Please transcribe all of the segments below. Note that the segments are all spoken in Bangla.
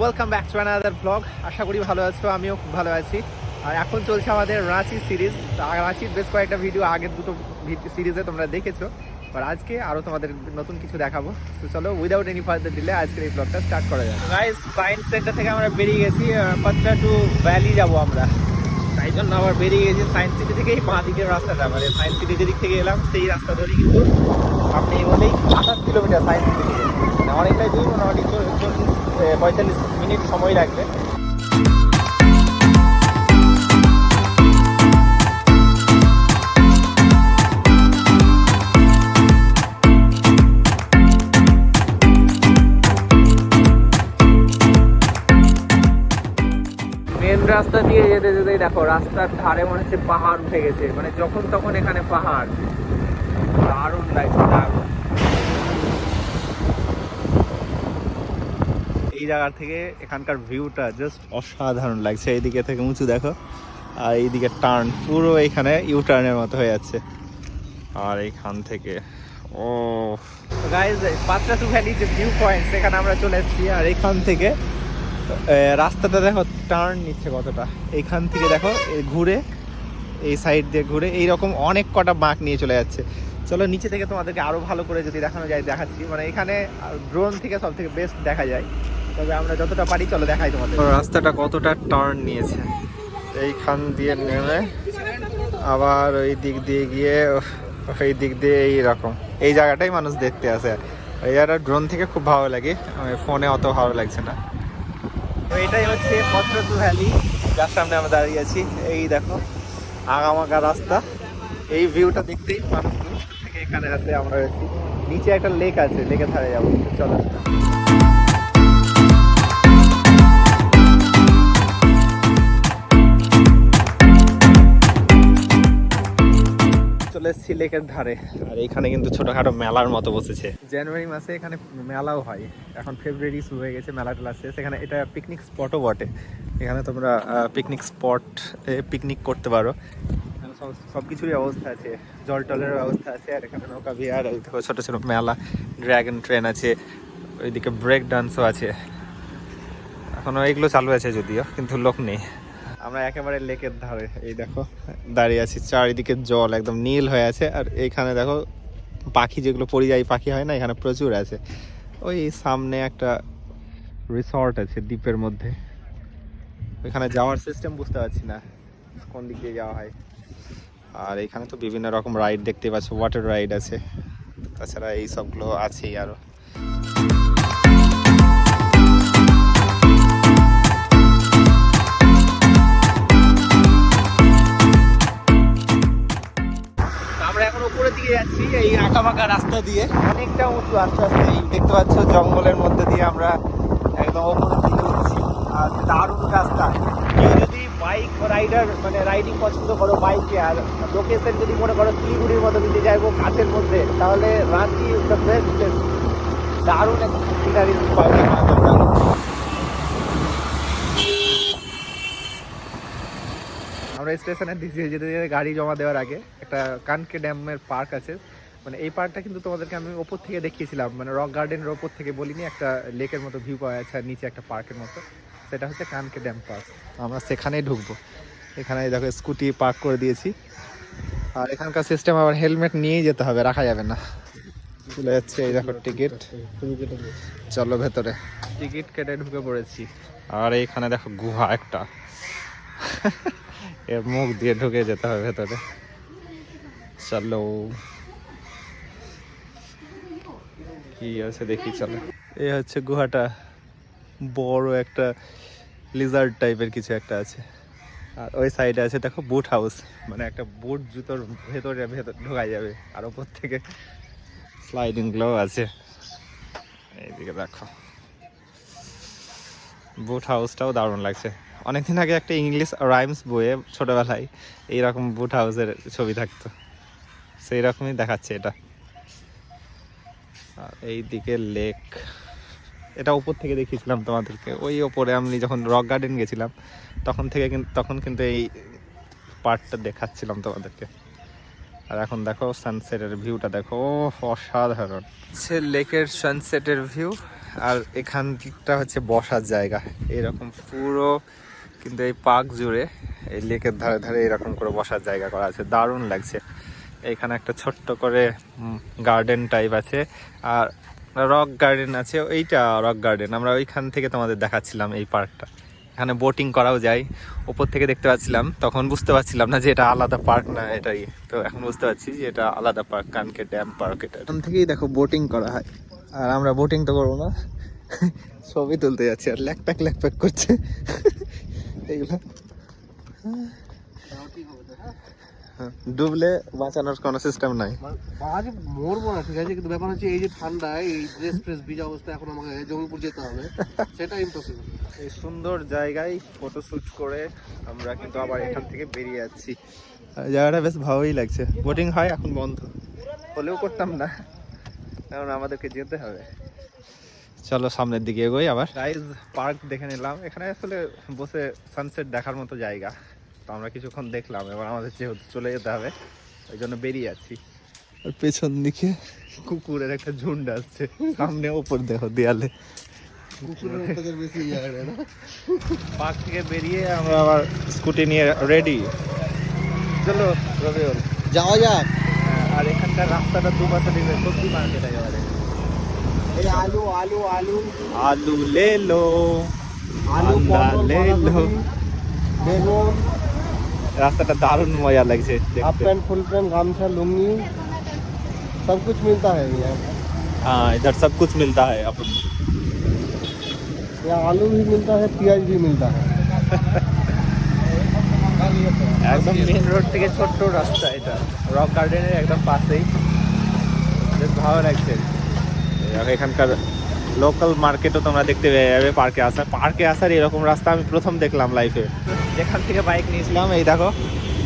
Welcome back to another blog. আশা করি ভালো আছো, আমিও খুব ভালো আছি। আর এখন চলছে আমাদের রাঁচি সিরিজ। রাঁচির বেশ কয়েকটা ভিডিও আগের দুটো সিরিজে তোমরা দেখেছো, আর আজকে আরও তোমাদের নতুন কিছু দেখাবো। তো চলো উইদাউট এনি ফার্দার ডিলে আজকের এই ব্লগটা স্টার্ট করা যায়। গাইস, সায়েন্স সেন্টার থেকে আমরা বেরিয়ে গেছি, পাত্রা টু ভ্যালি যাবো আমরা। তাই জন্য আবার বেরিয়ে গেছি সায়েন্স সিটি থেকেই বাঁ দিকের রাস্তাটা, মানে সায়েন্স সিটি যেদিক থেকে এলাম সেই রাস্তা ধরেই, কিন্তু সামনে বলেই 28 কিলোমিটার সায়েন্স সিটি থেকে, মানে অনেকটাই দূর, মোটামুটি 45 মিনিট সময় লাগবে। মেন রাস্তা দিয়ে যেতে যেতেই দেখো রাস্তার ধারে মনে হচ্ছে পাহাড় উঠে গেছে, মানে যখন তখন এখানে পাহাড়, দারুণ লাগছে দারুণ। এই জায়গা থেকে এখানকার ভিউটা জাস্ট অসাধারণ লাগছে। এইদিকে থেকে উঁচু দেখো, আর এইদিকে টার্ন পুরো এখানে ইউটার্নের মতো হয়ে যাচ্ছে। আর এইখান থেকে ও গাইস, পাত্রা টু ভ্যালি যে ভিউ পয়েন্ট সেখানে আমরা চলে এসেছি। আর এইখান থেকে রাস্তাটা দেখো টার্ন নিচ্ছে কতটা, এইখান থেকে দেখো ঘুরে এই সাইড দিয়ে ঘুরে এইরকম অনেক কটা বাঁক নিয়ে চলে যাচ্ছে। চলো নিচে থেকে তোমাদেরকে আরো ভালো করে যদি দেখানো যায় দেখাচ্ছি, মানে এখানে ড্রোন থেকে সব থেকে বেস্ট দেখা যায়। তবে আমরা যতটা পারি চলো দেখাই তোমাদের রাস্তাটা কতটা টার্ন নিয়েছে। এইখান দিয়ে নেমে আবার ওই দিক দিয়ে গিয়ে ওই দিক দিয়ে এইরকম এই জায়গাটাই মানুষ দেখতে আসে। এই জায়গাটা ড্রোন থেকে খুব ভালো লাগে, ফোনে অত ভালো লাগছে না। তো এটাই হচ্ছে পাত্রা টু ভ্যালি, যার সামনে আমরা দাঁড়িয়ে আছি। এই দেখো আগামাগা রাস্তা, এই ভিউটা দেখতেই মানুষ দূর থেকে এখানে আসে। আমরা নিচে একটা লেক আছে, লেকের ধারে যাবো, চলো। চলে এসেছি লেকের ধারে, আর এখানে কিন্তু ছোটখাটো মেলার মতো বসেছে। জানুয়ারি মাসে এখানে মেলাও হয়, এখন ফেব্রুয়ারি শুরু হয়ে গেছে, মেলা টেলা শেষ। এখানে এটা পিকনিক স্পটও বটে, এখানে তোমরা পিকনিক স্পট পিকনিক করতে পারো। সব কিছুরই ব্যবস্থা আছে, জল টলের ব্যবস্থা আছে। আর এখানে নৌকা বিহার, ছোটো ছোটো মেলা, ড্র্যাগন ট্রেন আছে, ওইদিকে ব্রেক ডান্সও আছে। এখনও এগুলো চালু আছে যদিও, কিন্তু লোক নেই। আমরা একেবারে লেকের ধারে, এই দেখো দাঁড়িয়ে আছি, চারিদিকে জল একদম নীল হয়ে আছে। আর এইখানে দেখো পাখি, যেগুলো পরিযায়ী পাখি হয় না, এখানে প্রচুর আছে। ওই সামনে একটা রিসর্ট আছে দ্বীপের মধ্যে, ওইখানে যাওয়ার সিস্টেম বুঝতে পারছি না কোন দিক দিয়ে যাওয়া হয়। আর এখানে তো বিভিন্ন রকম রাইড দেখতে পাচ্ছ, ওয়াটার রাইড আছে, তাছাড়া এই সবগুলো আছেই আরো। আমরা এখন উপরের দিকে যাচ্ছি, এই আঁকাবাঁকা রাস্তা দিয়ে, অনেকটা উঁচু আস্তে আস্তে। এই দেখতে পাচ্ছ জঙ্গলের মধ্যে দিয়ে আমরা একদম উপরের দিকে উঠছি। আর দারুণ রাস্তা। কেউ যদি বাইক রাইডার মানে রাইডিং পছন্দ করো বাইকে, আর লোকেশন যদি মনে করো শিলিগুড়ির মতো দিতে যাইবো কাছের মধ্যে, তাহলে Ranchi is the best place. দারুণ একটা সিনারি পাবে। আমরা স্টেশনের দিকে যেতে যেতে গাড়ি জমা দেওয়ার আগে একটা কানকে ড্যামের পার্ক আছে, মানে এই পার্কটা কিন্তু তোমাদেরকে আমি ওপর থেকে দেখিয়েছিলাম, মানে রক গার্ডেনের ওপর থেকে বলিনি, একটা লেকের মতো ভিউ পাওয়া যাচ্ছে আর নিচে একটা পার্কের মতো, সেটা হচ্ছে কানকে ড্যাম পার্ক। আমরা সেখানেই ঢুকবো। এখানে দেখো স্কুটি পার্ক করে দিয়েছি। আর এখানকার সিস্টেম আবার হেলমেট নিয়েই যেতে হবে, রাখা যাবে না। চলে যাচ্ছে, এই দেখো টিকিট, চলো ভেতরে। টিকিট কেটে ঢুকে পড়েছি। আর এইখানে দেখো গুহা একটা, এর মুখ দিয়ে ঢুকে যেতে হবে ভেতরে। চলো কি আছে দেখি, চলো। এই হচ্ছে গুহাটা, বড় একটা লিজার্ড টাইপের কিছু একটা আছে। আর ওই সাইডে আছে দেখো বুট হাউস, মানে একটা বুট জুতোর ভেতরে ঢোকা যাবে। আর ওপর থেকে স্লাইডিং গুলো আছে। এইদিকে দেখো বুট হাউসটাও দারুণ লাগছে। অনেকদিন আগে একটা ইংলিশ রাইমস বইয়ে ছোটবেলায় এইরকম বুট হাউসের ছবি থাকতো, সেই রকমই দেখাচ্ছে এটা। আর এইদিকে লেক, এটা উপর থেকে দেখিয়েছিলাম তোমাদেরকে, ওই ওপরে আমি যখন রক গার্ডেন গেছিলাম তখন কিন্তু এই পার্টটা দেখাচ্ছিলাম তোমাদেরকে। আর এখন দেখো সানসেটের ভিউটা দেখো, অসাধারণ। লেকের সানসেটের ভিউ, আর এখানটা হচ্ছে বসার জায়গা। এরকম পুরো কিন্তু এই পার্ক জুড়ে এই লেকের ধারে ধারে এরকম করে বসার জায়গা করা আছে, দারুণ লাগছে। এখানে একটা ছোট্ট করে গার্ডেন টাইপ আছে, আর রক গার্ডেন আছে। এইটা রক গার্ডেন, আমরা ওইখান থেকে তোমাদের দেখাচ্ছিলাম এই পার্কটা। এখানে বোটিং করাও যায়, ওপর থেকে দেখতে পাচ্ছিলাম, তখন বুঝতে পারছিলাম না যে এটা আলাদা পার্ক না এটাই। তো এখন বুঝতে পারছি যে এটা আলাদা পার্ক, কানকে ড্যাম পার্ক। এটা এখান থেকেই দেখো বোটিং করা হয়। আর আমরা বোটিং তো করবো না, ছবি তুলতে যাচ্ছি, আর ল্যাকপ্যাক করছে এগুলো। ডুবলে বাঁচানোর কোনো সিস্টেম নাই। আজ মরবো না, ঠিক আছে, কিন্তু ব্যাপার হচ্ছে এই যে ঠান্ডায় এই ড্রেস ফ্রেস ভিজা অবস্থায় এখন আমাকে জঙ্গিপুর যেতে হবে, সেটা ইম্পসিবল। এই সুন্দর জায়গায় ফটোশুট করে আমরা কিন্তু আবার এখান থেকে বেরিয়ে যাচ্ছি। জায়গাটা বেশ ভালোই লাগছে। বোটিং হয় এখন বন্ধ, হলেও করতাম না কারণ আমাদেরকে যেতে হবে। চলো সামনের দিকে এগোই। আবার রাইজ পার্ক দেখে নিলাম, এখানে আসলে বসে সানসেট দেখার মতো জায়গা। তো আমরা কিছুক্ষণ দেখলাম, এবার আমাদের যেহেতু চলে যেতে হবে ওই জন্য বেরিয়ে যাচ্ছি। আর পেছন দিকে কুকুরের একটা ঝুন্ড আসছে, সামনে ওপর দেখো দেয়ালে। পার্ক থেকে বেরিয়ে আমরা আবার স্কুটি নিয়ে রেডি। চলো রবিউল যাওয়া যাক। আর এখানকার রাস্তাটা দুপাশে দিবে সবজি মার্কেট একেবারে। এই আলু আলু আলু আলু ले लो, আলু ले लो। বেগুন, রাস্তাটা দারুণ মজা লাগছে हाफ দেখতে। पैंट फुल पैंट गामछा लुंगी सब कुछ मिलता है यहाँ। हाँ इधर सब कुछ मिलता है। अब यहाँ आलू भी मिलता है, प्याज भी मिलता है। একদম মেন রোড থেকে ছোট্ট রাস্তা, এটা রক গার্ডেনের একদম পাশেই। বেশ ভালো লাগছে। এখানকার লোকাল মার্কেটও তোমরা দেখতে পেয়ে যাবে পার্কে আসার এরকম রাস্তা আমি প্রথম দেখলাম লাইফে। যেখান থেকে বাইক নিয়েছিলাম এই দেখো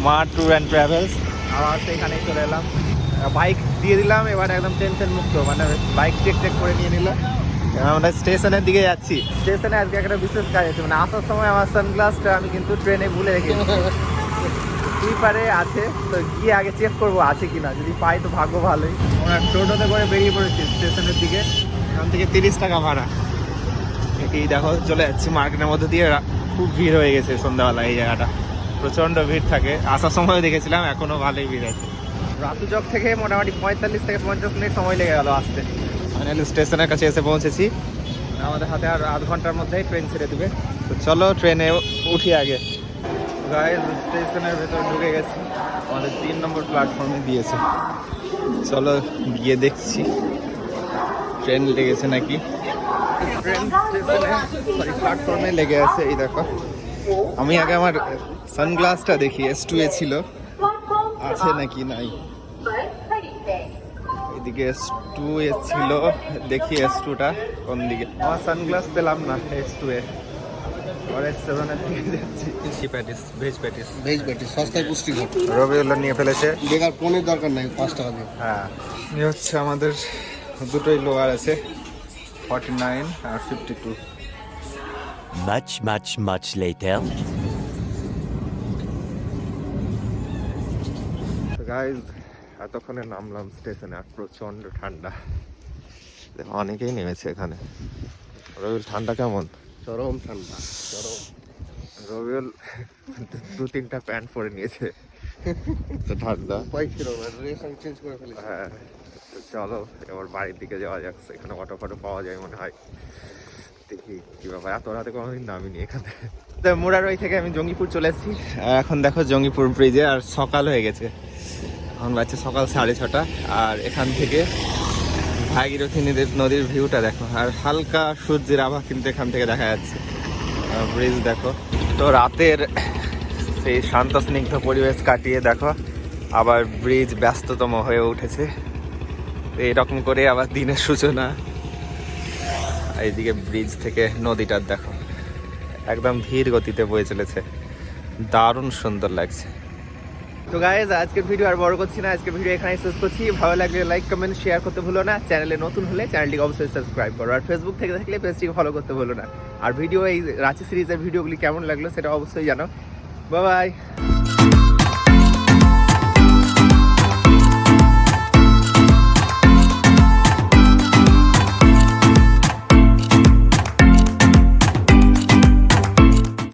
মা ট্যুর অ্যান্ড ট্রাভেলস, আবার সেখানেই চলে এলাম। বাইক দিয়ে দিলাম, এবার একদম টেনশন মুক্ত, মানে বাইক চেক করে নিয়ে নিলাম। আমরা স্টেশনের দিকে যাচ্ছি। স্টেশনে আজকে একটা বিশেষ কাজ আছে, মানে আসার সময় আমার সানগ্লাসটা আমি কিন্তু ট্রেনে ভুলে রেখেছি। স্লিপারে আছে, তো গিয়ে আগে চেক করবো আছে কিনা, যদি পাই তো ভাগ্য ভালোই। আমরা টোটোতে করে বেরিয়ে পড়েছি স্টেশনের দিকে, এখান থেকে 30 টাকা ভাড়া। এই দেখো চলে যাচ্ছি মার্কেটের মধ্যে দিয়ে। খুব ভিড় হয়ে গেছে সন্ধ্যাবেলা, এই জায়গাটা প্রচণ্ড ভিড় থাকে। আসার সময়ও দেখেছিলাম, এখনও ভালোই ভিড় আছে। রাতুচক থেকে মোটামুটি 45 থেকে 50 মিনিট সময় লেগে গেল আসতে। ফাইনালি স্টেশনের কাছে এসে পৌঁছেছি। আমাদের হাতে আর আধ ঘন্টার মধ্যেই ট্রেন ছেড়ে দেবে। তো চলো ট্রেনে উঠি আগে। গাইস স্টেশনের ভেতর ঢুকে গেছি, আমাদের 3 নম্বর প্ল্যাটফর্মে দিয়েছে। চলো গিয়ে দেখছি ট্রেন লেগেছে নাকি। ট্রেন স্টেশনে প্ল্যাটফর্মে লেগে আছে, এই দেখো। আমি আগে আমার সানগ্লাসটা দেখি S2 এ ছিল, আছে নাকি নাই। এদিকে S2 এ ছিল, দেখি S2টা কোন দিকে। আমার সানগ্লাস পেলাম না S2 এ। ভেজ প্যাটিস সস্তায় পুষ্টিকর। রবিউল নিয়ে ফেলেছে, বেকার পনির দরকার নাই, 5 টাকা দিয়ে। হ্যাঁ এই হচ্ছে আমাদের দুটোই লোয়ার আছে, 49 আর 52। Much later. গাইজ এতক্ষণে নামলাম স্টেশনে, আর প্রচন্ড ঠান্ডা। অনেকেই নেমেছে এখানে। রবিউল ঠান্ডা কেমন? চরম ঠান্ডা, চরম। রবিউল 2-3টা প্যান্ট পরে নিয়েছে, তো ঠান্ডা। উপায় ছিল না, ড্রেস আমি চেঞ্জ করে ফেলেছি। হ্যাঁ তো চলো এবার বাড়ির দিকে যাওয়া যাক। এখানে অটো ফটো পাওয়া যায় মনে হয়, দেখি কি ব্যাপার। এত রাতে কোনোদিন নামিনি এখানে। তো মুরারই থেকে আমি জঙ্গিপুর চলে এসেছি। এখন দেখো জঙ্গিপুর ব্রিজে, আর সকাল হয়ে গেছে, এখন বাজছে সকাল 6:30। আর এখান থেকে ভাগীরথী নদীর ভিউটা দেখো, আর হালকা সূর্যের আভা কিন্তু এখান থেকে দেখা যাচ্ছে। ব্রিজ দেখো। তো রাতের সেই শান্ত স্নিগ্ধ পরিবেশ কাটিয়ে দেখো আবার ব্রিজ ব্যস্ততম হয়ে উঠেছে। এইরকম করে আবার দিনের সূচনা। এইদিকে ব্রিজ থেকে নদীটার দেখো একদম ধীর গতিতে বয়ে চলেছে, দারুণ সুন্দর লাগছে। তো গাইজ আজকের ভিডিও আর বড় করছি না, আজকের ভিডিও এখানেই শেষ করছি। ভালো লাগলে লাইক কমেন্ট শেয়ার করতে ভুলো না। চ্যানেলে নতুন হলে চ্যানেলটিকে অবশ্যই সাবস্ক্রাইব করো, আর ফেসবুক থেকে থাকলে পেজটিকে ফলো করতে ভুলো না। আর ভিডিও এই রাঁচি সিরিজের ভিডিওগুলি কেমন লাগলো সেটা অবশ্যই জানো। Bye bye.